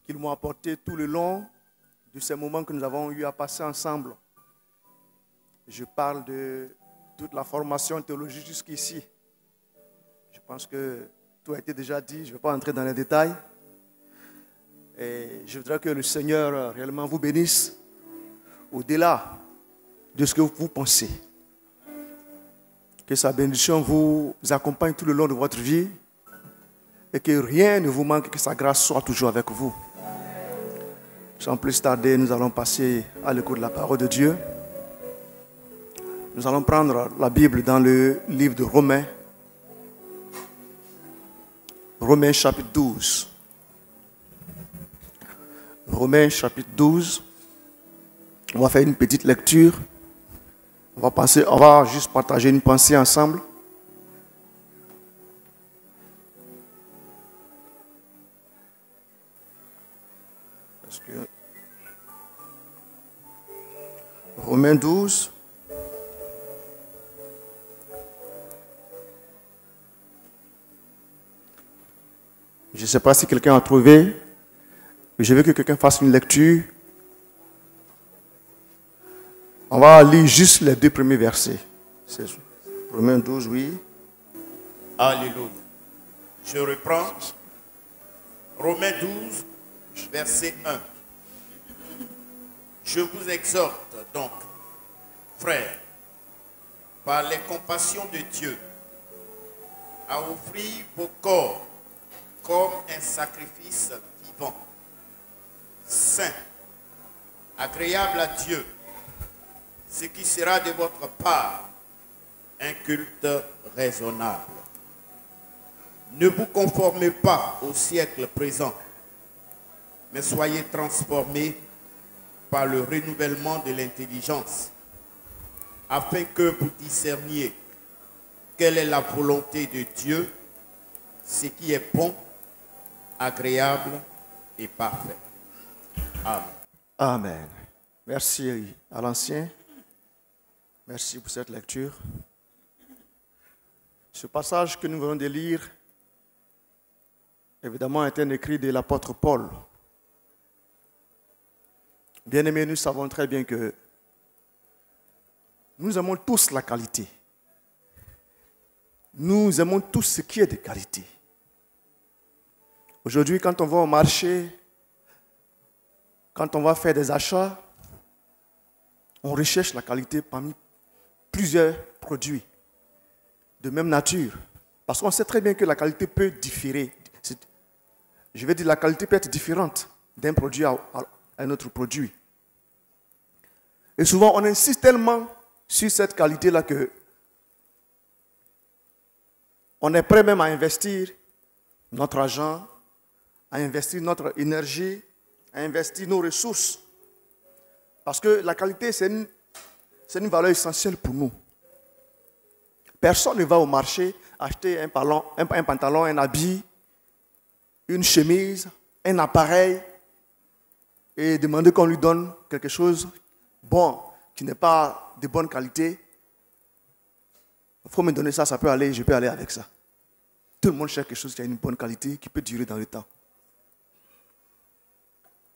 qu'ils m'ont apporté tout le long de ces moments que nous avons eu à passer ensemble. Je parle de toute la formation théologique jusqu'ici. Je pense que tout a été déjà dit, je ne vais pas entrer dans les détails. Et je voudrais que le Seigneur réellement vous bénisse au-delà de ce que vous pensez. Que sa bénédiction vous accompagne tout le long de votre vie et que rien ne vous manque, que sa grâce soit toujours avec vous. Sans plus tarder, nous allons passer à l'écoute de la parole de Dieu. Nous allons prendre la Bible dans le livre de Romains. Romains chapitre 12. Romains chapitre 12. On va faire une petite lecture. On va juste partager une pensée ensemble. Romains 12. Je ne sais pas si quelqu'un a trouvé. Je veux que quelqu'un fasse une lecture. On va lire juste les 2 premiers versets. C'est Romains 12, oui. Alléluia. Je reprends. Romains 12, verset 1. Je vous exhorte donc, frères, par les compassions de Dieu, à offrir vos corps comme un sacrifice vivant, saint, agréable à Dieu, ce qui sera de votre part un culte raisonnable. Ne vous conformez pas au siècle présent, mais soyez transformés par le renouvellement de l'intelligence, afin que vous discerniez quelle est la volonté de Dieu, ce qui est bon, agréable et parfait. Amen. Amen. Merci à l'ancien. Merci pour cette lecture. Ce passage que nous venons de lire, évidemment, est un écrit de l'apôtre Paul. Bien-aimés, nous savons très bien que nous aimons tous la qualité. Nous aimons tous ce qui est de qualité. Aujourd'hui, quand on va au marché, quand on va faire des achats, on recherche la qualité parmi plusieurs produits de même nature. Parce qu'on sait très bien que la qualité peut différer. Je vais dire la qualité peut être différente d'un produit à un autre produit. Et souvent, on insiste tellement sur cette qualité-là que on est prêt même à investir notre argent, à investir notre énergie, à investir nos ressources. Parce que la qualité, c'est une valeur essentielle pour nous. Personne ne va au marché acheter un pantalon, un habit, une chemise, un appareil et demander qu'on lui donne quelque chose bon, qui n'est pas de bonne qualité. Il faut me donner ça, ça peut aller, je peux aller avec ça. Tout le monde cherche quelque chose qui a une bonne qualité, qui peut durer dans le temps.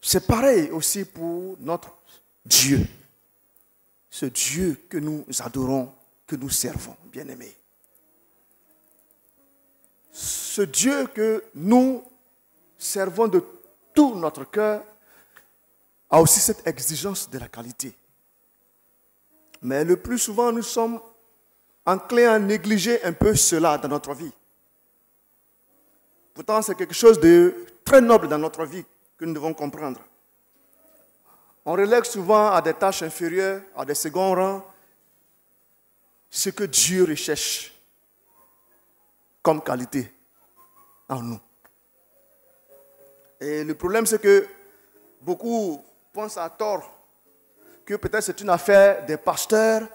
C'est pareil aussi pour notre Dieu. Ce Dieu que nous adorons, que nous servons, bien-aimés. Ce Dieu que nous servons de tout notre cœur a aussi cette exigence de la qualité. Mais le plus souvent, nous sommes enclins à négliger un peu cela dans notre vie. Pourtant, c'est quelque chose de très noble dans notre vie que nous devons comprendre. On relègue souvent à des tâches inférieures, à des seconds rangs, ce que Dieu recherche comme qualité en nous. Et le problème, c'est que beaucoup pensent à tort que peut-être c'est une affaire des pasteurs,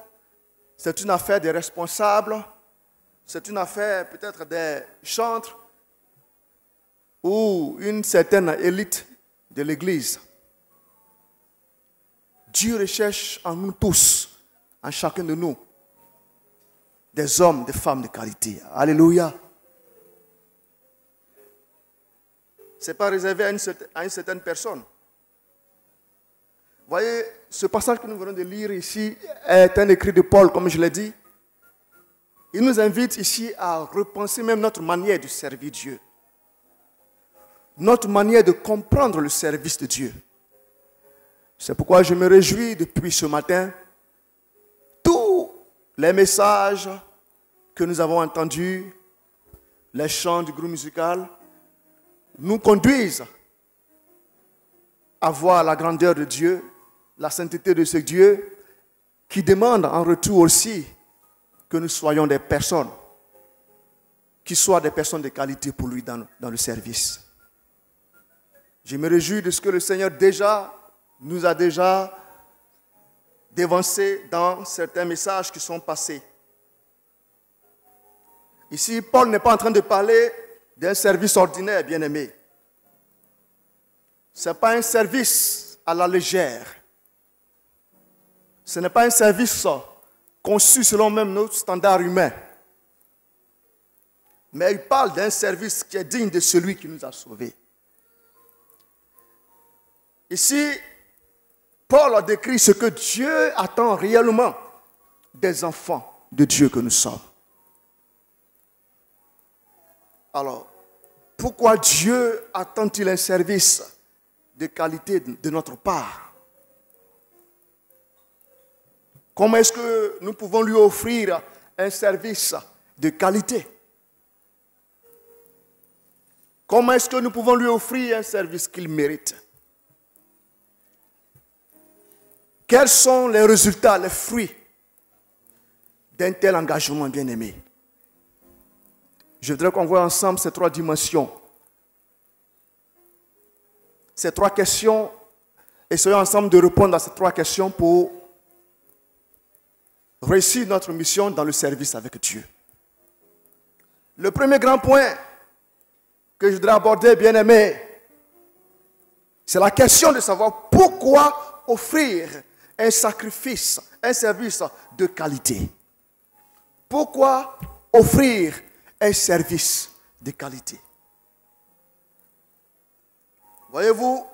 c'est une affaire des responsables, c'est une affaire peut-être des chantres ou une certaine élite de l'Église. Dieu recherche en nous tous, en chacun de nous, des hommes, des femmes de qualité. Alléluia. Ce n'est pas réservé à une certaine personne. Vous voyez, ce passage que nous venons de lire ici est un écrit de Paul, comme je l'ai dit. Il nous invite ici à repenser même notre manière de servir Dieu. Notre manière de comprendre le service de Dieu. C'est pourquoi je me réjouis depuis ce matin. Tous les messages que nous avons entendus, les chants du groupe musical, nous conduisent à voir la grandeur de Dieu, la sainteté de ce Dieu, qui demande en retour aussi que nous soyons des personnes, qui soient des personnes de qualité pour lui dans le service. Je me réjouis de ce que le Seigneur nous a déjà dévancé dans certains messages qui sont passés. Ici, Paul n'est pas en train de parler d'un service ordinaire, bien-aimé. Ce n'est pas un service à la légère. Ce n'est pas un service conçu selon même nos standards humains. Mais il parle d'un service qui est digne de celui qui nous a sauvés. Ici, Paul a décrit ce que Dieu attend réellement des enfants de Dieu que nous sommes. Alors, pourquoi Dieu attend-il un service de qualité de notre part? Comment est-ce que nous pouvons lui offrir un service de qualité? Comment est-ce que nous pouvons lui offrir un service qu'il mérite? Quels sont les résultats, les fruits d'un tel engagement bien-aimé? Je voudrais qu'on voit ensemble ces trois dimensions. Ces trois questions. Essayons ensemble de répondre à ces trois questions pour réussir notre mission dans le service avec Dieu. Le premier grand point que je voudrais aborder, bien-aimé, c'est la question de savoir pourquoi offrir un sacrifice, un service de qualité. Pourquoi offrir un service de qualité? Voyez-vous,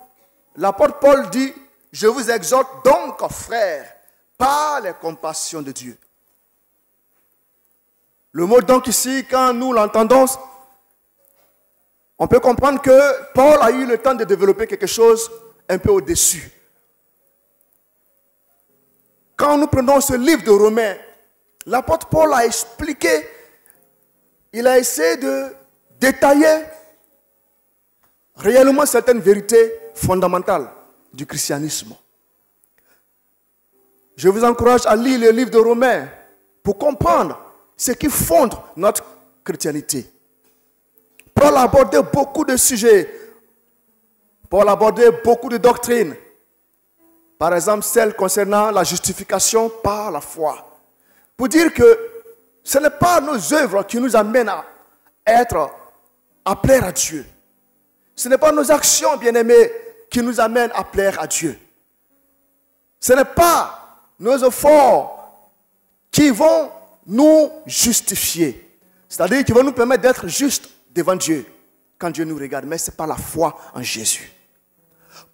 l'apôtre Paul dit, je vous exhorte donc, frères, par les compassions de Dieu. Le mot donc ici, quand nous l'entendons, on peut comprendre que Paul a eu le temps de développer quelque chose un peu au-dessus. Quand nous prenons ce livre de Romains, l'apôtre Paul a expliqué, il a essayé de détailler réellement certaines vérités fondamentales du christianisme. Je vous encourage à lire le livre de Romains pour comprendre ce qui fonde notre chrétienté. Paul a abordé beaucoup de sujets. Paul a abordé beaucoup de doctrines. Par exemple, celle concernant la justification par la foi. Pour dire que ce n'est pas nos œuvres qui nous amènent à plaire à Dieu. Ce n'est pas nos actions, bien-aimés, qui nous amènent à plaire à Dieu. Ce n'est pas nos efforts qui vont nous justifier. C'est-à-dire qui vont nous permettre d'être justes devant Dieu quand Dieu nous regarde. Mais ce n'est pas la foi en Jésus.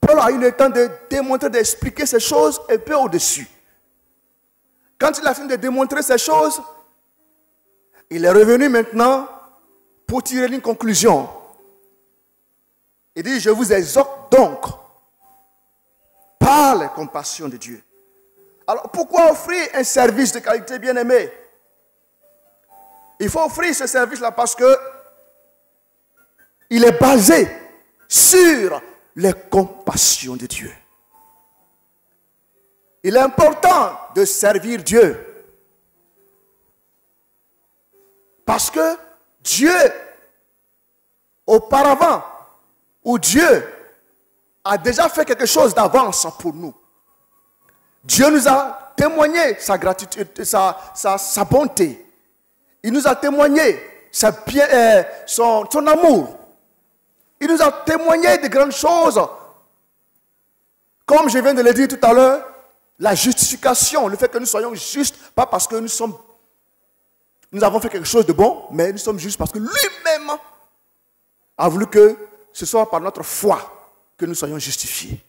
Paul a eu le temps de démontrer, d'expliquer ces choses un peu au-dessus. Quand il a fini de démontrer ces choses, il est revenu maintenant pour tirer une conclusion. Il dit, je vous exhorte donc par les compassions de Dieu. Alors, pourquoi offrir un service de qualité, bien-aimé? Il faut offrir ce service-là parce que il est basé sur les compassions de Dieu. Il est important de servir Dieu. Parce que Dieu, auparavant, ou Dieu a déjà fait quelque chose d'avance pour nous. Dieu nous a témoigné sa gratitude, sa bonté. Il nous a témoigné son amour. Il nous a témoigné de grandes choses. Comme je viens de le dire tout à l'heure, la justification, le fait que nous soyons justes, pas parce que nous avons fait quelque chose de bon, mais nous sommes justes parce que lui-même a voulu que ce soit par notre foi que nous soyons justifiés.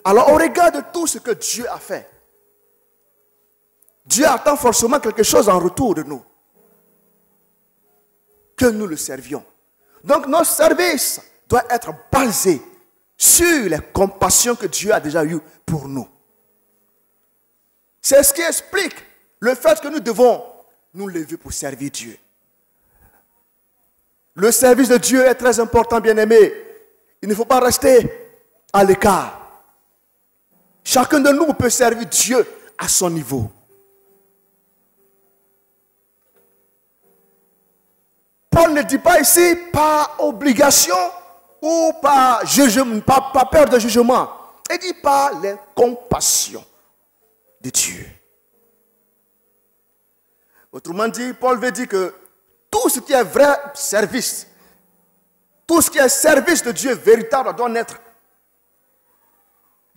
Alors, au regard de tout ce que Dieu a fait, Dieu attend forcément quelque chose en retour de nous. Que nous le servions. Donc, notre service doit être basé sur les compassions que Dieu a déjà eues pour nous. C'est ce qui explique le fait que nous devons nous lever pour servir Dieu. Le service de Dieu est très important, bien-aimés. Il ne faut pas rester à l'écart. Chacun de nous peut servir Dieu à son niveau. Paul ne dit pas ici par obligation ou par jugement, par peur de jugement. Il dit par les compassions de Dieu. Autrement dit, Paul veut dire que tout ce qui est vrai service, tout ce qui est service de Dieu véritable doit naître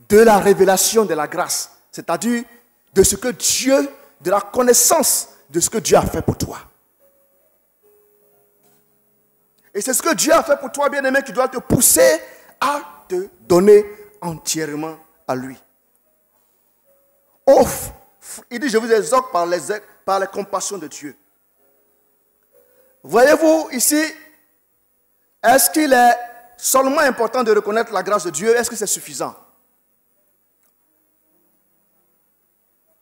de la révélation de la grâce, c'est-à-dire de ce que Dieu, de la connaissance de ce que Dieu a fait pour toi. Et c'est ce que Dieu a fait pour toi, bien-aimé, qui doit te pousser à te donner entièrement à lui. Il dit, je vous exhorte par les compassions de Dieu. Voyez-vous ici, est-ce qu'il est seulement important de reconnaître la grâce de Dieu? Est-ce que c'est suffisant?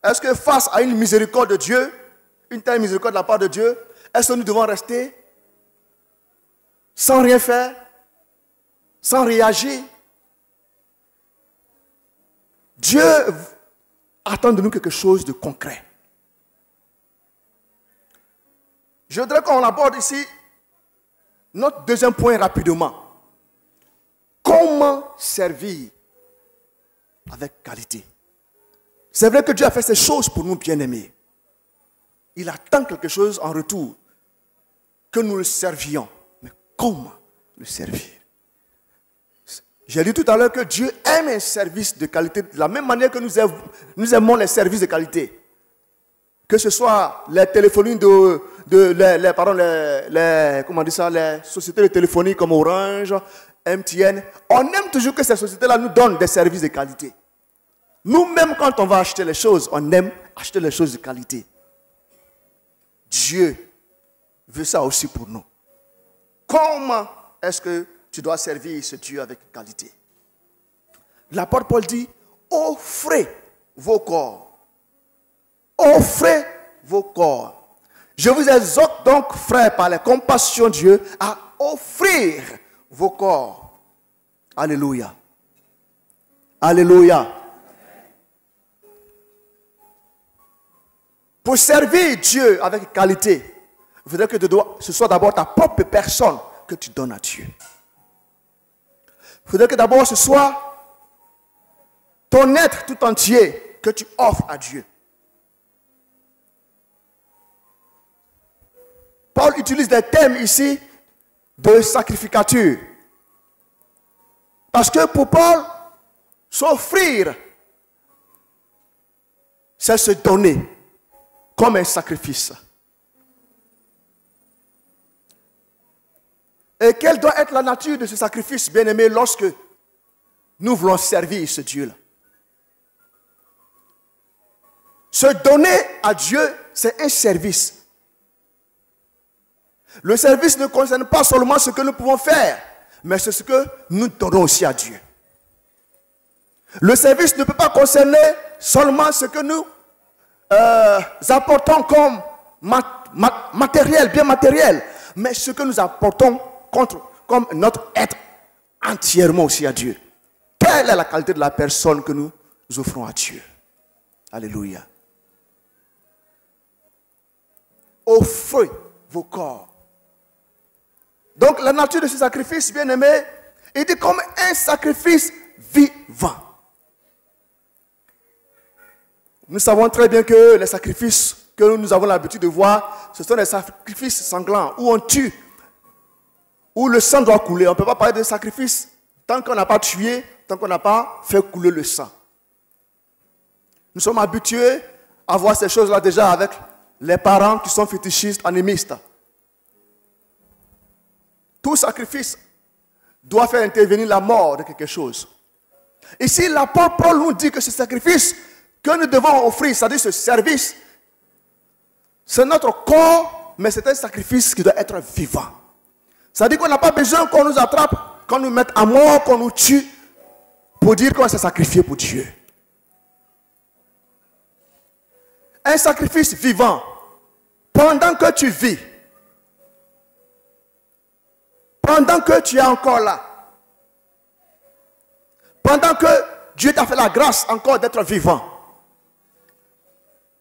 Est-ce que face à une miséricorde de Dieu, une telle miséricorde de la part de Dieu, est-ce que nous devons rester sans rien faire, sans réagir? Dieu attend de nous quelque chose de concret. Je voudrais qu'on aborde ici notre deuxième point rapidement. Comment servir avec qualité? C'est vrai que Dieu a fait ces choses pour nous, bien-aimés. Il attend quelque chose en retour, que nous le servions. Mais comment le servir? J'ai dit tout à l'heure que Dieu aime un service de qualité de la même manière que nous aimons les services de qualité. Que ce soit les téléphonies les sociétés de téléphonie comme Orange, MTN. On aime toujours que ces sociétés-là nous donnent des services de qualité. Nous-mêmes, quand on va acheter les choses, on aime acheter les choses de qualité. Dieu veut ça aussi pour nous. Comment est-ce que tu dois servir ce Dieu avec qualité? L'apôtre Paul dit, offrez vos corps. Offrez vos corps. Je vous exhorte donc, frères, par la compassion de Dieu, à offrir vos corps. Alléluia. Alléluia. Pour servir Dieu avec qualité, il faudrait que ce soit d'abord ta propre personne que tu donnes à Dieu. Il faudrait que d'abord ce soit ton être tout entier que tu offres à Dieu. Paul utilise des thèmes ici de sacrificature. Parce que pour Paul, s'offrir, c'est se donner comme un sacrifice. Et quelle doit être la nature de ce sacrifice, bien-aimé, lorsque nous voulons servir ce Dieu-là? Se donner à Dieu, c'est un service. Le service ne concerne pas seulement ce que nous pouvons faire, mais c'est ce que nous donnons aussi à Dieu. Le service ne peut pas concerner seulement ce que nous apportons comme matériel, bien matériel, mais ce que nous apportons comme notre être entièrement aussi à Dieu. Quelle est la qualité de la personne que nous offrons à Dieu? Alléluia. Offrez vos corps. Donc la nature de ce sacrifice, bien aimé, il dit comme un sacrifice vivant. Nous savons très bien que les sacrifices que nous avons l'habitude de voir, ce sont des sacrifices sanglants où on tue, où le sang doit couler. On ne peut pas parler de sacrifice tant qu'on n'a pas tué, tant qu'on n'a pas fait couler le sang. Nous sommes habitués à voir ces choses-là déjà avec les parents qui sont fétichistes, animistes. Tout sacrifice doit faire intervenir la mort de quelque chose. Ici, l'apôtre Paul nous dit que ce sacrifice que nous devons offrir, c'est-à-dire ce service, c'est notre corps, mais c'est un sacrifice qui doit être vivant. C'est-à-dire qu'on n'a pas besoin qu'on nous attrape, qu'on nous mette à mort, qu'on nous tue, pour dire qu'on s'est sacrifié pour Dieu. Un sacrifice vivant, pendant que tu vis, pendant que tu es encore là, pendant que Dieu t'a fait la grâce encore d'être vivant,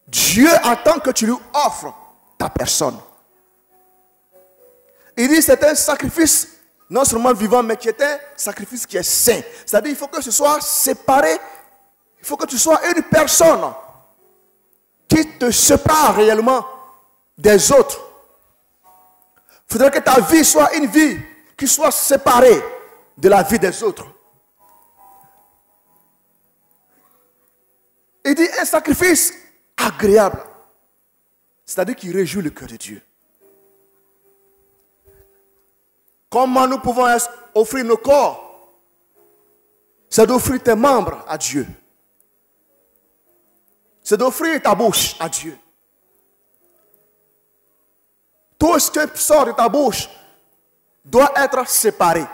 Dieu attend que tu lui offres ta personne. Il dit c'est un sacrifice non seulement vivant, mais qui est un sacrifice qui est saint. C'est-à-dire il faut que ce soit séparé, il faut que tu sois une personne qui te sépare réellement des autres. Il faudrait que ta vie soit une vie qui soit séparée de la vie des autres. Il dit un sacrifice agréable, c'est-à-dire qui réjouit le cœur de Dieu. Comment nous pouvons offrir nos corps? C'est d'offrir tes membres à Dieu. C'est d'offrir ta bouche à Dieu. Tout ce qui sort de ta bouche doit être séparé.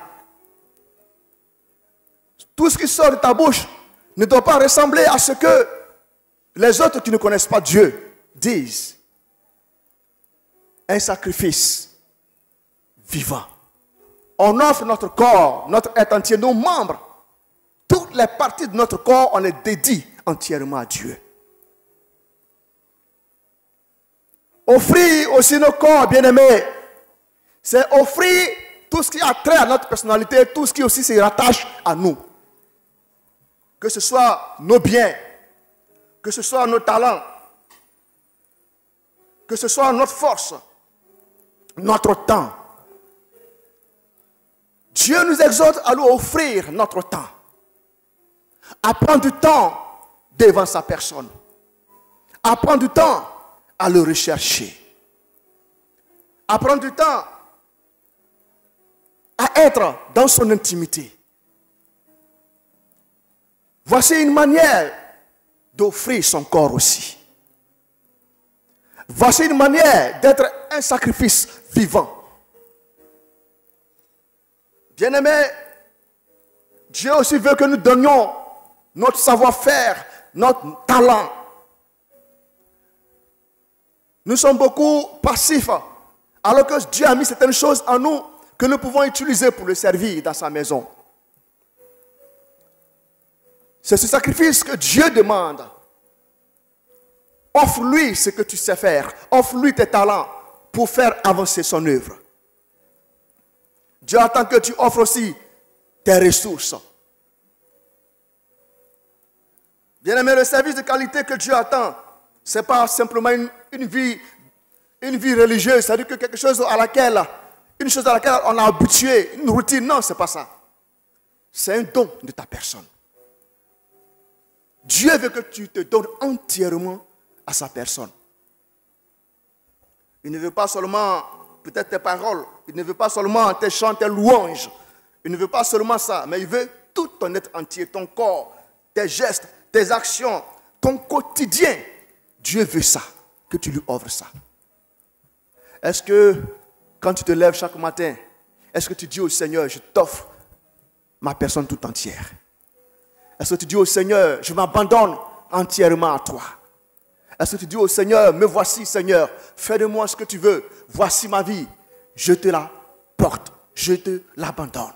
Tout ce qui sort de ta bouche ne doit pas ressembler à ce que les autres qui ne connaissent pas Dieu disent. Un sacrifice vivant. On offre notre corps, notre être entier, nos membres. Toutes les parties de notre corps, on les dédie entièrement à Dieu. Offrir aussi nos corps, bien-aimés, c'est offrir tout ce qui a trait à notre personnalité, tout ce qui aussi se rattache à nous. Que ce soit nos biens, que ce soit nos talents, que ce soit notre force, notre temps. Dieu nous exhorte à nous offrir notre temps, à prendre du temps devant sa personne, à prendre du temps à le rechercher, à prendre du temps à être dans son intimité. Voici une manière d'offrir son corps aussi. Voici une manière d'être un sacrifice vivant. Bien-aimés, Dieu aussi veut que nous donnions notre savoir-faire, notre talent. Nous sommes beaucoup passifs, alors que Dieu a mis certaines choses en nous que nous pouvons utiliser pour le servir dans sa maison. C'est ce sacrifice que Dieu demande. Offre-lui ce que tu sais faire. Offre-lui tes talents pour faire avancer son œuvre. Dieu attend que tu offres aussi tes ressources. Bien-aimé, le service de qualité que Dieu attend, ce n'est pas simplement une vie religieuse, c'est-à-dire que quelque chose une chose à laquelle on a habitué, une routine. Non, ce n'est pas ça. C'est un don de ta personne. Dieu veut que tu te donnes entièrement à sa personne. Il ne veut pas seulement peut-être tes paroles, il ne veut pas seulement tes chants, tes louanges, il ne veut pas seulement ça, mais il veut tout ton être entier, ton corps, tes gestes, tes actions, ton quotidien. Dieu veut ça, que tu lui offres ça. Est-ce que quand tu te lèves chaque matin, est-ce que tu dis au Seigneur, je t'offre ma personne tout entière? Est-ce que tu dis au Seigneur, je m'abandonne entièrement à toi? Est-ce que tu dis au Seigneur, me voici Seigneur, fais de moi ce que tu veux, voici ma vie, je te la porte, je te l'abandonne.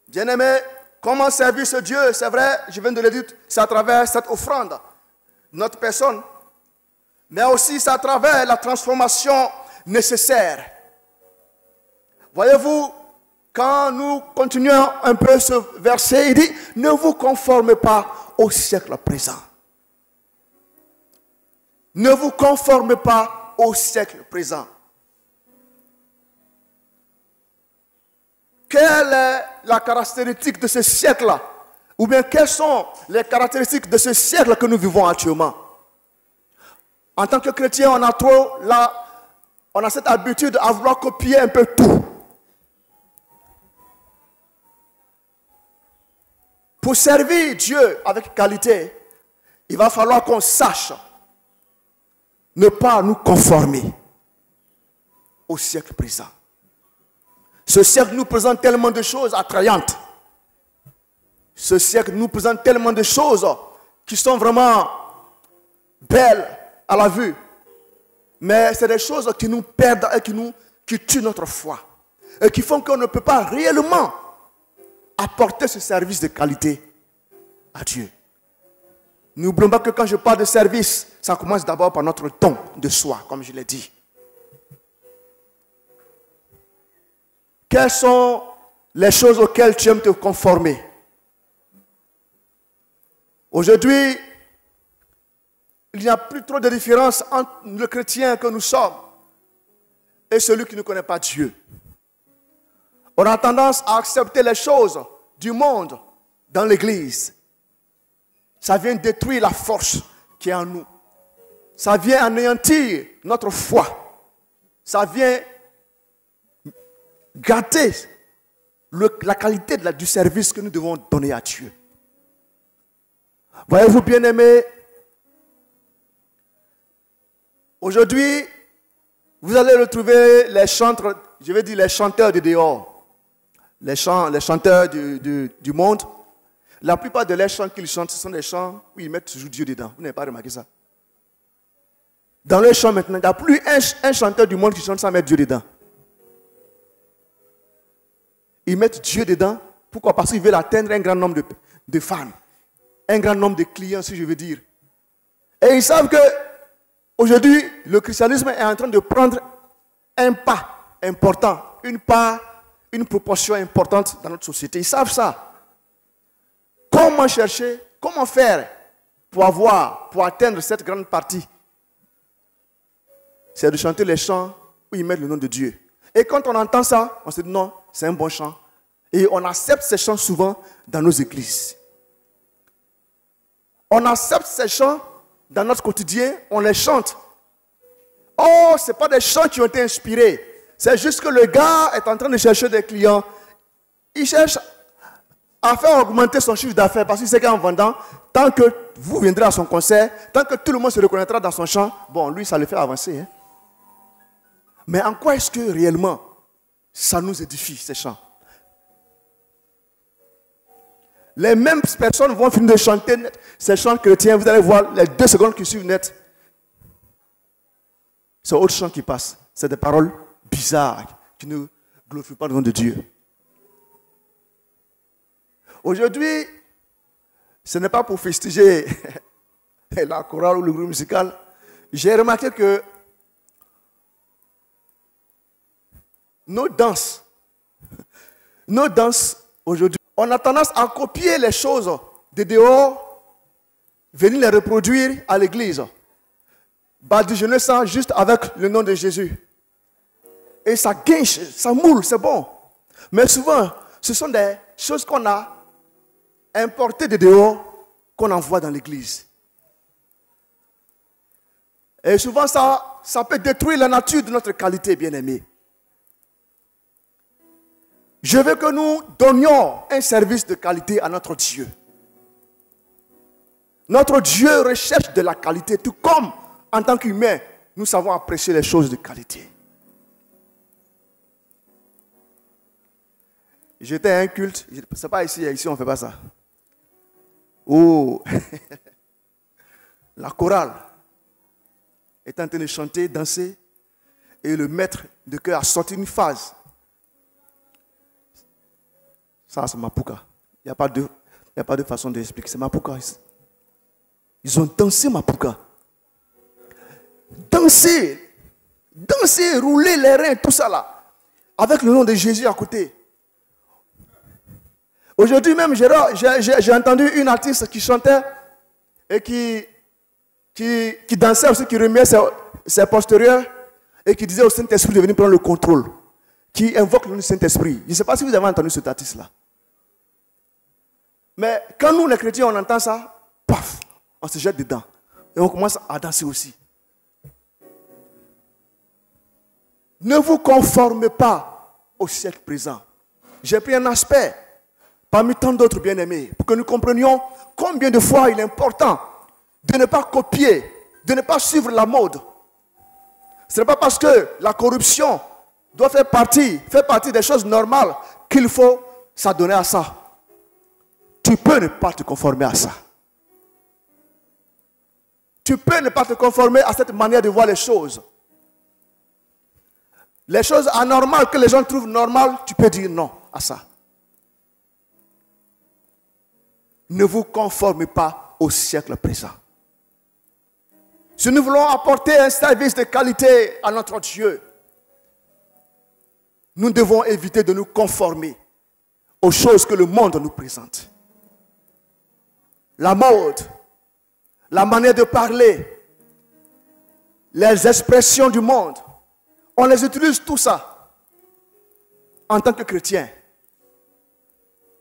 Bien-aimé, comment servir ce Dieu? C'est vrai, je viens de le dire, c'est à travers cette offrande, notre personne, mais aussi c'est à travers la transformation nécessaire. Voyez-vous, quand nous continuons un peu ce verset, il dit, ne vous conformez pas au siècle présent. Ne vous conformez pas au siècle présent. Quelle est la caractéristique de ce siècle-là? Ou bien quelles sont les caractéristiques de ce siècle que nous vivons actuellement? En tant que chrétien, on on a cette habitude à vouloir copier un peu tout. Pour servir Dieu avec qualité, il va falloir qu'on sache ne pas nous conformer au siècle présent. Ce siècle nous présente tellement de choses attrayantes. Ce siècle nous présente tellement de choses qui sont vraiment belles à la vue. Mais c'est des choses qui nous perdent et qui tuent notre foi. Et qui font qu'on ne peut pas réellement apporter ce service de qualité à Dieu. N'oublions pas que quand je parle de service, ça commence d'abord par notre don de soi, comme je l'ai dit. Quelles sont les choses auxquelles tu aimes te conformer? Aujourd'hui, il n'y a plus trop de différence entre le chrétien que nous sommes et celui qui ne connaît pas Dieu. On a tendance à accepter les choses du monde dans l'Église. Ça vient détruire la force qui est en nous. Ça vient anéantir notre foi. Ça vient gâter la qualité du service que nous devons donner à Dieu. Voyez-vous, bien-aimés, aujourd'hui, vous allez retrouver les chanteurs, je vais dire les chanteurs de dehors, les chanteurs du monde. La plupart de les chants qu'ils chantent, ce sont des chants où ils mettent toujours Dieu dedans. Vous n'avez pas remarqué ça? Dans les chants maintenant, il n'y a plus un chanteur du monde qui chante sans mettre Dieu dedans. Ils mettent Dieu dedans. Pourquoi? Parce qu'ils veulent atteindre un grand nombre de fans. Un grand nombre de clients, si je veux dire. Et ils savent que aujourd'hui, le christianisme est en train de prendre un pas important, une proportion importante dans notre société. Ils savent ça. Comment chercher, comment faire pour atteindre cette grande partie? C'est de chanter les chants où ils mettent le nom de Dieu. Et quand on entend ça, on se dit non, c'est un bon chant. Et on accepte ces chants souvent dans nos églises. On accepte ces chants dans notre quotidien, on les chante. Oh, ce n'est pas des chants qui ont été inspirés. C'est juste que le gars est en train de chercher des clients. Il cherche à faire augmenter son chiffre d'affaires parce qu'il sait qu'en vendant, tant que vous viendrez à son concert, tant que tout le monde se reconnaîtra dans son chant, bon, lui, ça le fait avancer. Hein. Mais en quoi est-ce que réellement ça nous édifie, ces chants? Les mêmes personnes vont finir de chanter ces chants chrétiens. Vous allez voir les 2 secondes qui suivent net. C'est autre chant qui passe. C'est des paroles bizarres qui ne glorifient pas le nom de Dieu. Aujourd'hui, ce n'est pas pour festiger la chorale ou le groupe musical. J'ai remarqué que nos danses aujourd'hui, on a tendance à copier les choses de dehors, venir les reproduire à l'église. Badigeonner ça juste avec le nom de Jésus. Et ça guinche, ça moule, c'est bon. Mais souvent, ce sont des choses qu'on a importées de dehors, qu'on envoie dans l'église. Et souvent, ça peut détruire la nature de notre qualité, bien-aimée. Je veux que nous donnions un service de qualité à notre Dieu. Notre Dieu recherche de la qualité, tout comme en tant qu'humains, nous savons apprécier les choses de qualité. J'étais à un culte, c'est pas ici on ne fait pas ça. Oh, la chorale est en train de chanter, danser, et le maître de chœur a sorti une phase. Ça, c'est Mapuka. Il n'y a pas de façon d'expliquer. C'est Mapuka. Ils ont dansé Mapuka. Danser, rouler les reins, tout ça là. Avec le nom de Jésus à côté. Aujourd'hui même, j'ai entendu une artiste qui chantait et qui dansait aussi, qui remuait ses postérieurs et qui disait au Saint-Esprit de venir prendre le contrôle. Qui invoque le Saint-Esprit. Je ne sais pas si vous avez entendu cet artiste-là. Mais quand nous, les chrétiens, on entend ça, paf, on se jette dedans. Et on commence à danser aussi. Ne vous conformez pas au siècle présent. J'ai pris un aspect parmi tant d'autres bien-aimés pour que nous comprenions combien de fois il est important de ne pas copier, de ne pas suivre la mode. Ce n'est pas parce que la corruption doit faire partie des choses normales qu'il faut s'adonner à ça. Tu peux ne pas te conformer à ça. Tu peux ne pas te conformer à cette manière de voir les choses. Les choses anormales que les gens trouvent normales, tu peux dire non à ça. Ne vous conformez pas au siècle présent. Si nous voulons apporter un service de qualité à notre Dieu, nous devons éviter de nous conformer aux choses que le monde nous présente. La mode, la manière de parler, les expressions du monde, on les utilise tout ça en tant que chrétien.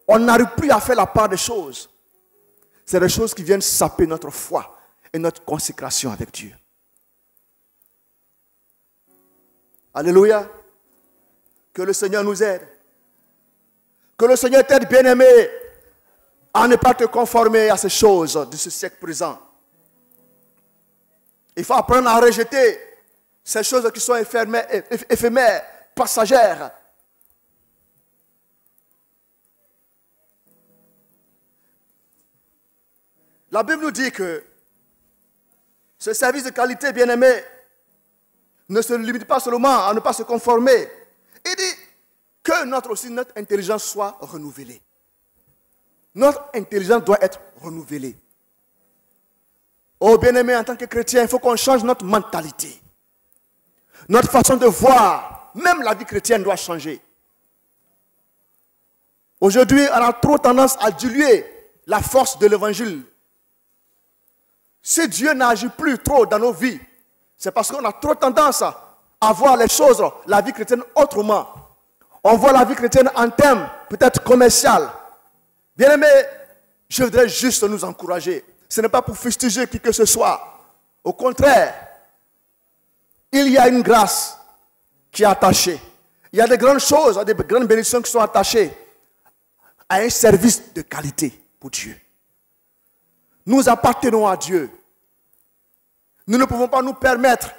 On n'arrive plus à faire la part des choses. C'est des choses qui viennent saper notre foi et notre consécration avec Dieu. Alléluia. Que le Seigneur nous aide. Que le Seigneur t'aide, bien-aimé, à ne pas te conformer à ces choses de ce siècle présent. Il faut apprendre à rejeter ces choses qui sont éphémères, passagères. La Bible nous dit que ce service de qualité, bien-aimé, ne se limite pas seulement à ne pas se conformer. Il dit que notre intelligence soit renouvelée. Notre intelligence doit être renouvelée. Oh bien-aimé, en tant que chrétien, il faut qu'on change notre mentalité. Notre façon de voir, même la vie chrétienne doit changer. Aujourd'hui, on a trop tendance à diluer la force de l'évangile. Si Dieu n'agit plus trop dans nos vies, c'est parce qu'on a trop tendance à voir les choses, la vie chrétienne autrement. On voit la vie chrétienne en termes peut-être commercial. Bien-aimés, je voudrais juste nous encourager. Ce n'est pas pour fustiger qui que ce soit. Au contraire, il y a une grâce qui est attachée. Il y a des grandes choses, des grandes bénédictions qui sont attachées à un service de qualité pour Dieu. Nous appartenons à Dieu. Nous ne pouvons pas nous permettre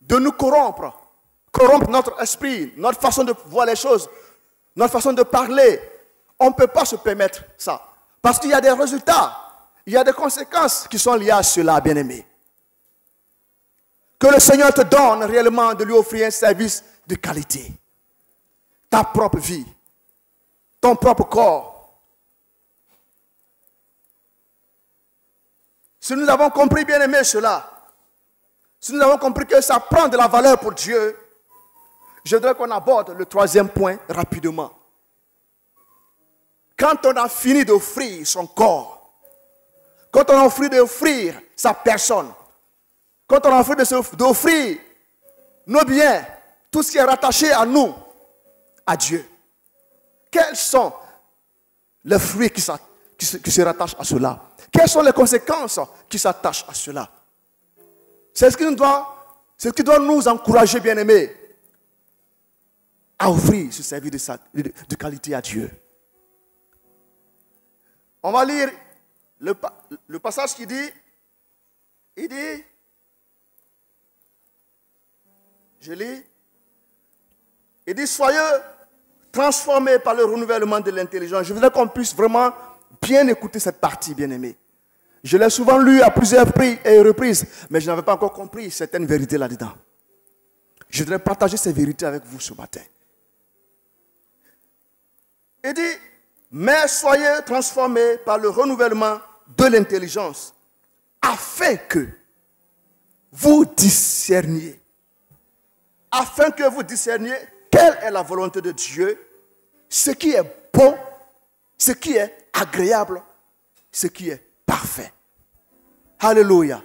de nous corrompre notre esprit, notre façon de voir les choses, notre façon de parler. On ne peut pas se permettre ça. Parce qu'il y a des résultats, il y a des conséquences qui sont liées à cela, bien-aimé. Que le Seigneur te donne réellement de lui offrir un service de qualité. Ta propre vie, ton propre corps. Si nous avons compris, bien-aimé, cela, si nous avons compris que ça prend de la valeur pour Dieu, je voudrais qu'on aborde le troisième point rapidement. Quand on a fini d'offrir son corps, quand on a fini d'offrir sa personne, quand on a fini d'offrir nos biens, tout ce qui est rattaché à nous, à Dieu, quels sont les fruits qui se rattachent à cela? Quelles sont les conséquences qui s'attachent à cela? C'est ce qui doit nous encourager, bien-aimés, à offrir ce service de qualité à Dieu. On va lire le passage qui dit, je lis, il dit, soyez transformés par le renouvellement de l'intelligence. Je voudrais qu'on puisse vraiment bien écouter cette partie, bien-aimée. Je l'ai souvent lu à plusieurs reprises, mais je n'avais pas encore compris certaines vérités là-dedans. Je voudrais partager ces vérités avec vous ce matin. Il dit, mais soyez transformés par le renouvellement de l'intelligence, afin que vous discerniez quelle est la volonté de Dieu, ce qui est bon, ce qui est agréable, ce qui est parfait. Alléluia.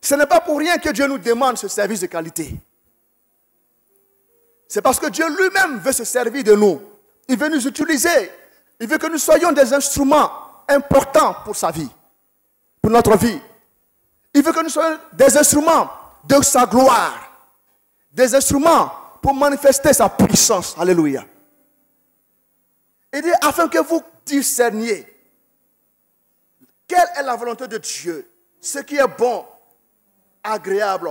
Ce n'est pas pour rien que Dieu nous demande ce service de qualité. C'est parce que Dieu lui-même veut se servir de nous. Il veut nous utiliser. Il veut que nous soyons des instruments importants pour sa vie, pour notre vie. Il veut que nous soyons des instruments de sa gloire. Des instruments pour manifester sa puissance. Alléluia. Il dit, afin que vous discerniez quelle est la volonté de Dieu, ce qui est bon, agréable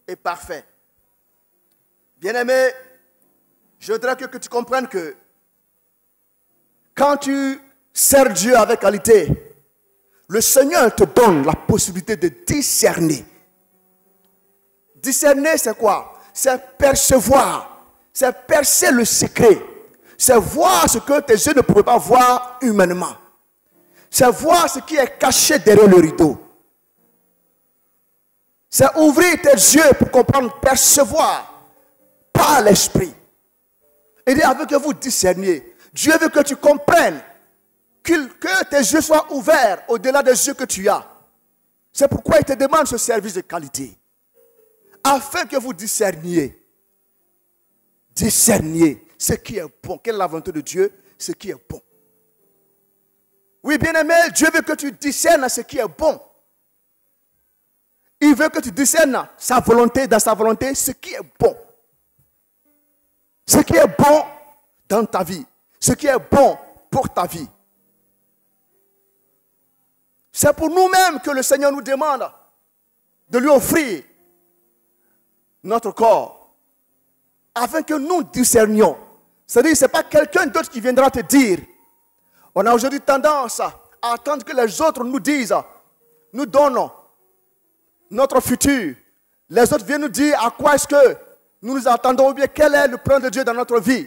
et parfait. Bien-aimé, je voudrais que tu comprennes que quand tu sers Dieu avec qualité, le Seigneur te donne la possibilité de discerner. Discerner, c'est quoi? C'est percevoir, c'est percer le secret, c'est voir ce que tes yeux ne pouvaient pas voir humainement. C'est voir ce qui est caché derrière le rideau. C'est ouvrir tes yeux pour comprendre, percevoir par l'esprit. Il dit, afin que vous discerniez. Dieu veut que tu comprennes que tes yeux soient ouverts au-delà des yeux que tu as. C'est pourquoi il te demande ce service de qualité. Afin que vous discerniez. Discerniez ce qui est bon. Quelle est la volonté de Dieu? Ce qui est bon. Oui, bien-aimé, Dieu veut que tu discernes ce qui est bon. Il veut que tu discernes sa volonté, dans sa volonté, ce qui est bon. Ce qui est bon dans ta vie. Ce qui est bon pour ta vie. C'est pour nous-mêmes que le Seigneur nous demande de lui offrir notre corps. Afin que nous discernions. C'est-à-dire, ce n'est pas quelqu'un d'autre qui viendra te dire. On a aujourd'hui tendance à attendre que les autres nous disent, nous donnent notre futur. Les autres viennent nous dire à quoi est-ce que nous nous attendons, ou bien quel est le plan de Dieu dans notre vie.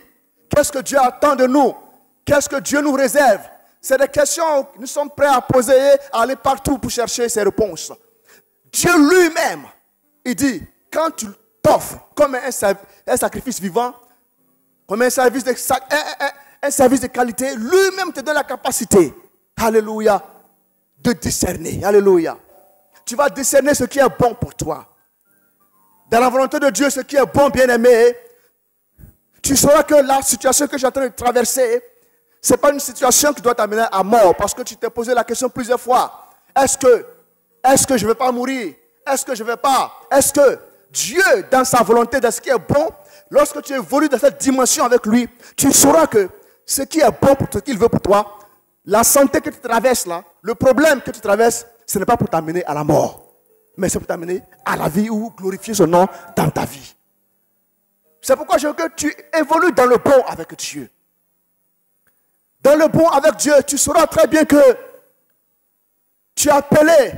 Qu'est-ce que Dieu attend de nous? Qu'est-ce que Dieu nous réserve? C'est des questions que nous sommes prêts à poser, à aller partout pour chercher ces réponses. Dieu lui-même, il dit, quand tu t'offres comme un sacrifice vivant, comme un service de qualité, lui-même te donne la capacité, alléluia, de discerner, alléluia. Tu vas discerner ce qui est bon pour toi. Dans la volonté de Dieu, ce qui est bon, bien-aimé, tu sauras que la situation que je suis en train de traverser, ce n'est pas une situation qui doit t'amener à mort, parce que tu t'es posé la question plusieurs fois. Est-ce que je ne vais pas mourir? Est-ce que je ne vais pas? Est-ce que Dieu, dans sa volonté, dans ce qui est bon, lorsque tu évolues dans cette dimension avec lui, tu sauras que ce qui est bon pour ce qu'il veut pour toi, la santé que tu traverses là, le problème que tu traverses, ce n'est pas pour t'amener à la mort, mais c'est pour t'amener à la vie ou glorifier son nom dans ta vie. C'est pourquoi je veux que tu évolues dans le bon avec Dieu. Dans le bon avec Dieu, tu sauras très bien que tu es appelé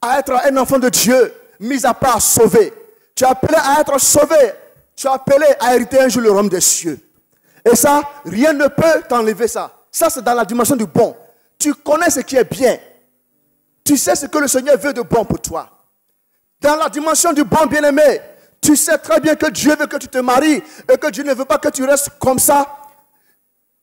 à être un enfant de Dieu, mis à part sauvé. Tu es appelé à être sauvé. Tu es appelé à hériter un jour le royaume des cieux. Et ça, rien ne peut t'enlever ça. Ça, c'est dans la dimension du bon. Tu connais ce qui est bien. Tu sais ce que le Seigneur veut de bon pour toi. Dans la dimension du bon, bien-aimé, tu sais très bien que Dieu veut que tu te maries et que Dieu ne veut pas que tu restes comme ça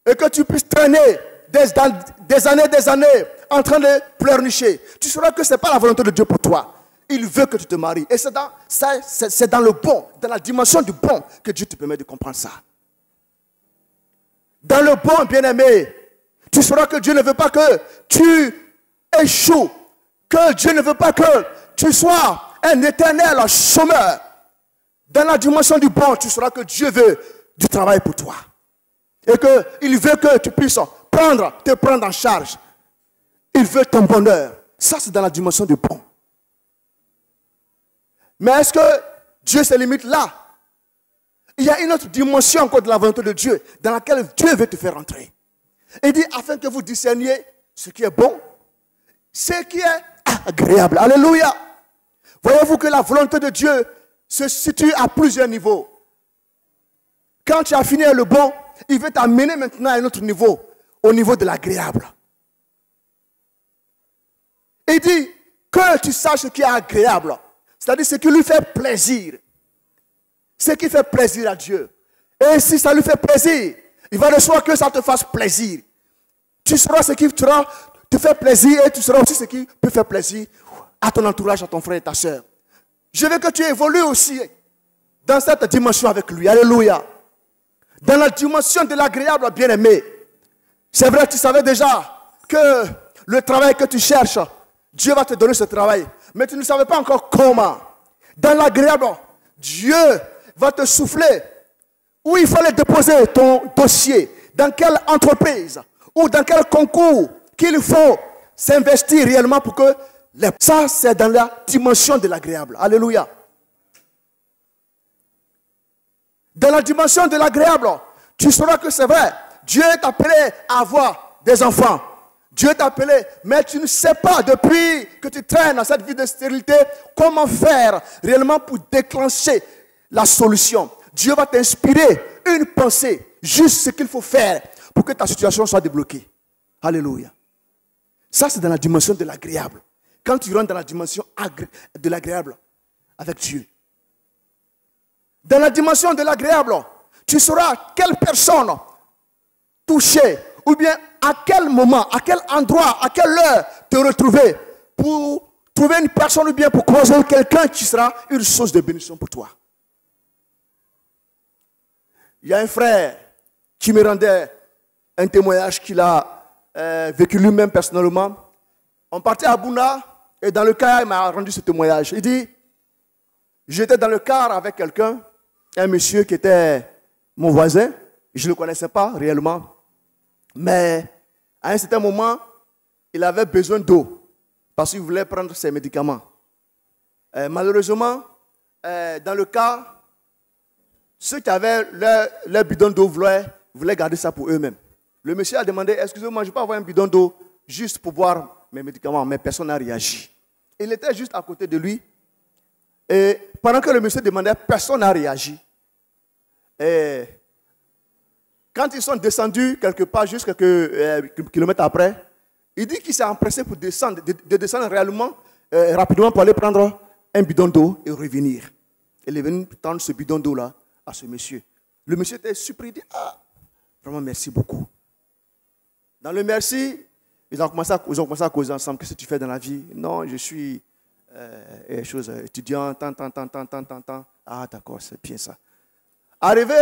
et que tu puisses traîner des années en train de pleurnicher. Tu sauras que ce n'est pas la volonté de Dieu pour toi. Il veut que tu te maries. Et c'est dans le bon, dans la dimension du bon que Dieu te permet de comprendre ça. Dans le bon, bien-aimé, tu sauras que Dieu ne veut pas que tu échoues. Que Dieu ne veut pas que tu sois un éternel chômeur. Dans la dimension du bon, tu sauras que Dieu veut du travail pour toi. Et qu'il veut que tu puisses te prendre en charge. Il veut ton bonheur. Ça, c'est dans la dimension du bon. Mais est-ce que Dieu se limite là? Il y a une autre dimension encore de la volonté de Dieu dans laquelle Dieu veut te faire entrer. Il dit, afin que vous discerniez ce qui est bon, ce qui est agréable. Alléluia. Voyez-vous que la volonté de Dieu se situe à plusieurs niveaux. Quand tu as fini le bon, il veut t'amener maintenant à un autre niveau, au niveau de l'agréable. Il dit que tu saches ce qui est agréable, c'est-à-dire ce qui lui fait plaisir. Ce qui fait plaisir à Dieu. Et si ça lui fait plaisir, il va de soi que ça te fasse plaisir. Tu sauras ce qui te fait plaisir et tu sauras aussi ce qui peut faire plaisir à ton entourage, à ton frère et ta soeur. Je veux que tu évolues aussi dans cette dimension avec lui. Alléluia. Dans la dimension de l'agréable, bien-aimé. C'est vrai, tu savais déjà que le travail que tu cherches, Dieu va te donner ce travail. mais tu ne savais pas encore comment. Dans l'agréable, Dieu va te souffler où il fallait déposer ton dossier, dans quelle entreprise ou dans quel concours qu'il faut s'investir réellement pour que... Ça, c'est dans la dimension de l'agréable. Alléluia. Dans la dimension de l'agréable, tu sauras que c'est vrai. Dieu t'a appelé à avoir des enfants. Dieu t'a appelé, mais tu ne sais pas depuis que tu traînes dans cette vie de stérilité, comment faire réellement pour déclencher la solution. Dieu va t'inspirer une pensée, juste ce qu'il faut faire pour que ta situation soit débloquée. Alléluia. Ça, c'est dans la dimension de l'agréable. Quand tu rentres dans la dimension de l'agréable avec Dieu. Dans la dimension de l'agréable, tu sauras quelle personne toucher, ou bien à quel moment, à quel endroit, à quelle heure te retrouver pour trouver une personne ou bien pour croiser quelqu'un qui sera une source de bénédiction pour toi. Il y a un frère qui me rendait un témoignage qu'il a vécu lui-même personnellement. On partait à Bouna et dans le car, il m'a rendu ce témoignage. Il dit, j'étais dans le car avec quelqu'un, un monsieur qui était mon voisin. Je ne le connaissais pas réellement. Mais à un certain moment, il avait besoin d'eau parce qu'il voulait prendre ses médicaments. Malheureusement, dans le cas, ceux qui avaient leur bidon d'eau voulaient garder ça pour eux-mêmes. Le monsieur a demandé, excusez-moi, je peux avoir un bidon d'eau juste pour boire mes médicaments, mais personne n'a réagi. Il était juste à côté de lui. Et pendant que le monsieur demandait, personne n'a réagi. Et quand ils sont descendus quelque part, juste quelques kilomètres après, il dit qu'il s'est empressé pour descendre, de descendre réellement, rapidement pour aller prendre un bidon d'eau et revenir. Il est venu prendre ce bidon d'eau-là à ce monsieur. Le monsieur était surpris, il dit, ah, vraiment merci beaucoup. Dans le merci, ils ont commencé à causer ensemble. Qu'est-ce que tu fais dans la vie? Non, je suis étudiant, tant. Ah, d'accord, c'est bien ça. Arrivé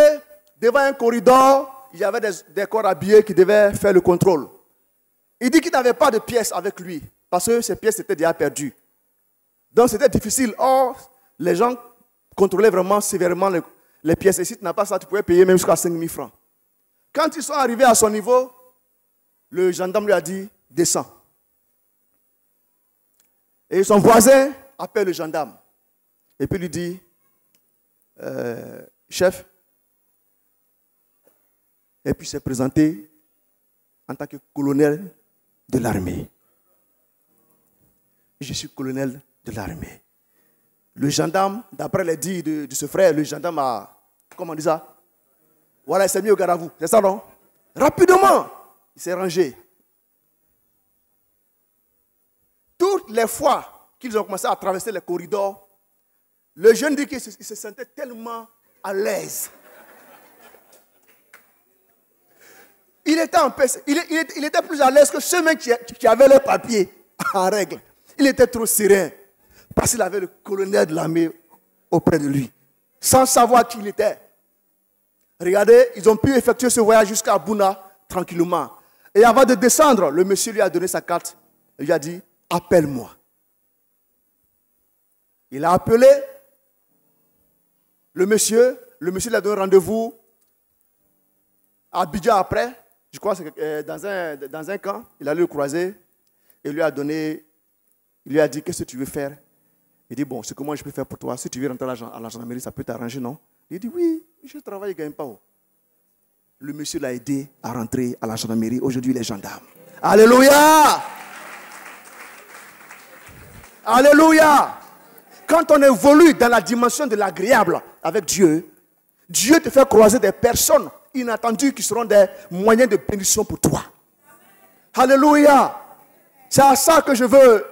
devant un corridor, il y avait des corps habillés qui devaient faire le contrôle. Il dit qu'il n'avait pas de pièces avec lui, parce que ses pièces étaient déjà perdues. Donc c'était difficile. Or, les gens contrôlaient vraiment sévèrement les pièces. Et si tu n'as pas ça, tu pouvais payer même jusqu'à 5 000 francs. Quand ils sont arrivés à son niveau, le gendarme lui a dit, descends. Et son voisin appelle le gendarme. Et puis lui dit, chef. Et puis s'est présenté en tant que colonel de l'armée. Je suis colonel de l'armée. Le gendarme, d'après les dires de ce frère, le gendarme a, comment on dit ça? Voilà, il s'est mis au garde à vous. C'est ça, non? Rapidement, il s'est rangé. Toutes les fois qu'ils ont commencé à traverser les corridors, le jeune dit qu'il se sentait tellement à l'aise. Il était en paix. Il était plus à l'aise que ceux mêmes qui avaient leurs papiers en règle. Il était trop serein parce qu'il avait le colonel de l'armée auprès de lui, sans savoir qui il était. Regardez, ils ont pu effectuer ce voyage jusqu'à Bouna tranquillement. Et avant de descendre, le monsieur lui a donné sa carte. Il lui a dit, appelle-moi. Il a appelé le monsieur lui a donné rendez-vous à Abidjan après. Je crois que c'est dans un camp. Il allait le croiser et lui a dit, qu'est-ce que tu veux faire? Il dit, bon, c'est comment je peux faire pour toi? Si tu veux rentrer à la gendarmerie, ça peut t'arranger, non? Il dit, oui, je travaille, je ne gagne pas. Le monsieur l'a aidé à rentrer à la gendarmerie. Aujourd'hui, il est gendarme. Alléluia! Alléluia! Quand on évolue dans la dimension de l'agréable avec Dieu, Dieu te fait croiser des personnes inattendues qui seront des moyens de bénédiction pour toi. Alléluia! C'est à ça que je veux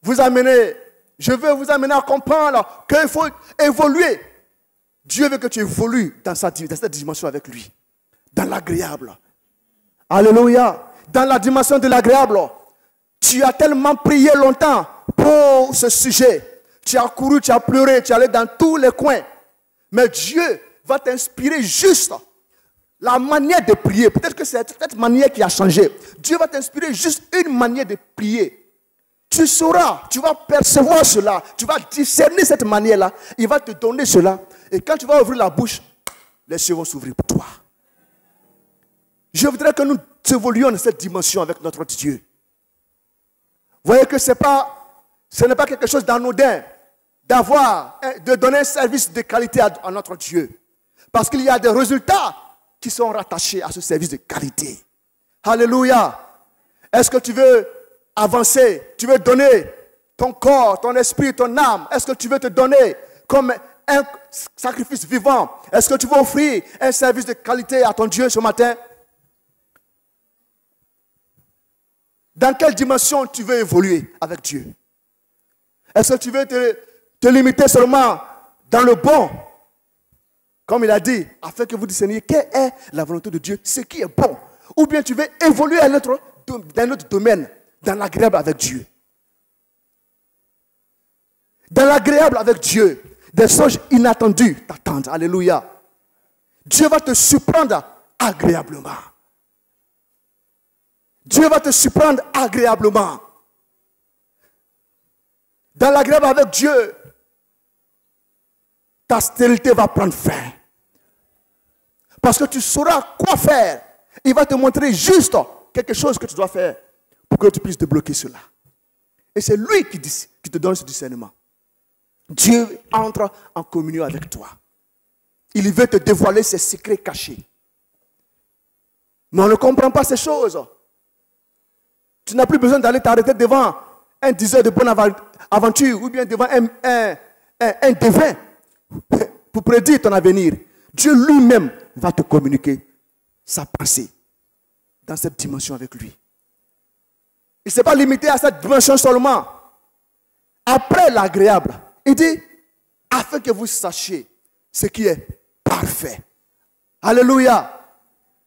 vous amener. Je veux vous amener à comprendre qu'il faut évoluer. Dieu veut que tu évolues dans cette dimension avec lui. Dans l'agréable. Alléluia. Dans la dimension de l'agréable. Tu as tellement prié longtemps pour ce sujet. Tu as couru, tu as pleuré, tu es allé dans tous les coins. Mais Dieu va t'inspirer juste la manière de prier. Peut-être que c'est cette manière qui a changé. Dieu va t'inspirer juste une manière de prier. Tu sauras, tu vas percevoir cela, tu vas discerner cette manière-là, il va te donner cela. Et quand tu vas ouvrir la bouche, les cieux vont s'ouvrir pour toi. Je voudrais que nous évoluions dans cette dimension avec notre Dieu. Vous voyez que ce n'est pas quelque chose d'anodin de donner un service de qualité à notre Dieu. Parce qu'il y a des résultats qui sont rattachés à ce service de qualité. Alléluia. Est-ce que tu veux avancer? Tu veux donner ton corps, ton esprit, ton âme? Est-ce que tu veux te donner comme un sacrifice vivant? Est-ce que tu veux offrir un service de qualité à ton Dieu ce matin? Dans quelle dimension tu veux évoluer avec Dieu? Est-ce que tu veux te limiter seulement dans le bon? Comme il a dit, afin que vous discerniez quelle est la volonté de Dieu, ce qui est bon. Ou bien tu veux évoluer dans un autre domaine, dans l'agréable avec Dieu. Dans l'agréable avec Dieu, des songes inattendus t'attendent. Alléluia. Dieu va te surprendre agréablement. Dieu va te surprendre agréablement. Dans l'agréable avec Dieu, ta stérilité va prendre fin. Parce que tu sauras quoi faire. Il va te montrer juste quelque chose que tu dois faire pour que tu puisses débloquer cela. Et c'est lui qui te donne ce discernement. Dieu entre en communion avec toi. Il veut te dévoiler ses secrets cachés. Mais on ne comprend pas ces choses. Tu n'as plus besoin d'aller t'arrêter devant un diseur de bonne aventure ou bien devant un devin pour prédire ton avenir. Dieu lui-même va te communiquer sa pensée dans cette dimension avec lui. Il ne s'est pas limité à cette dimension seulement. Après l'agréable, il dit, afin que vous sachiez ce qui est parfait. Alléluia.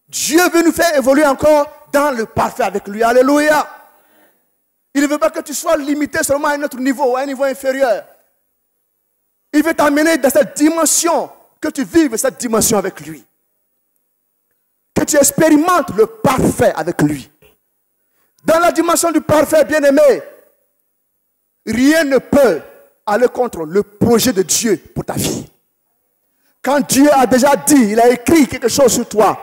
Dieu veut nous faire évoluer encore dans le parfait avec lui. Alléluia. Il ne veut pas que tu sois limité seulement à un autre niveau, à un niveau inférieur. Il veut t'amener dans cette dimension, que tu vives cette dimension avec lui. Que tu expérimentes le parfait avec lui. Dans la dimension du parfait, bien-aimé, rien ne peut aller contre le projet de Dieu pour ta vie. Quand Dieu a déjà dit, il a écrit quelque chose sur toi,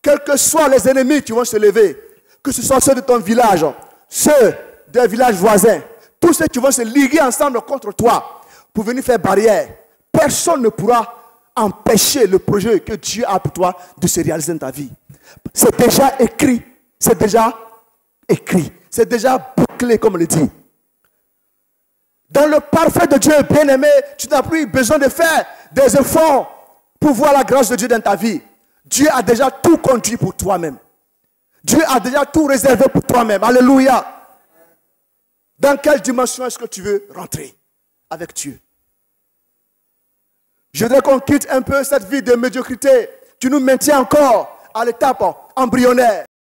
quels que soient les ennemis qui vont se lever, que ce soit ceux de ton village, ceux des villages voisins, tous ceux qui vont se liguer ensemble contre toi pour venir faire barrière, personne ne pourra empêcher le projet que Dieu a pour toi de se réaliser dans ta vie. C'est déjà écrit, c'est déjà écrit, c'est déjà bouclé comme on le dit. Dans le parfait de Dieu, bien-aimé, tu n'as plus besoin de faire des efforts pour voir la grâce de Dieu dans ta vie. Dieu a déjà tout conduit pour toi-même. Dieu a déjà tout réservé pour toi-même. Alléluia. Dans quelle dimension est-ce que tu veux rentrer avec Dieu? Je voudrais qu'on quitte un peu cette vie de médiocrité qui nous maintient encore à l'étape embryonnaire.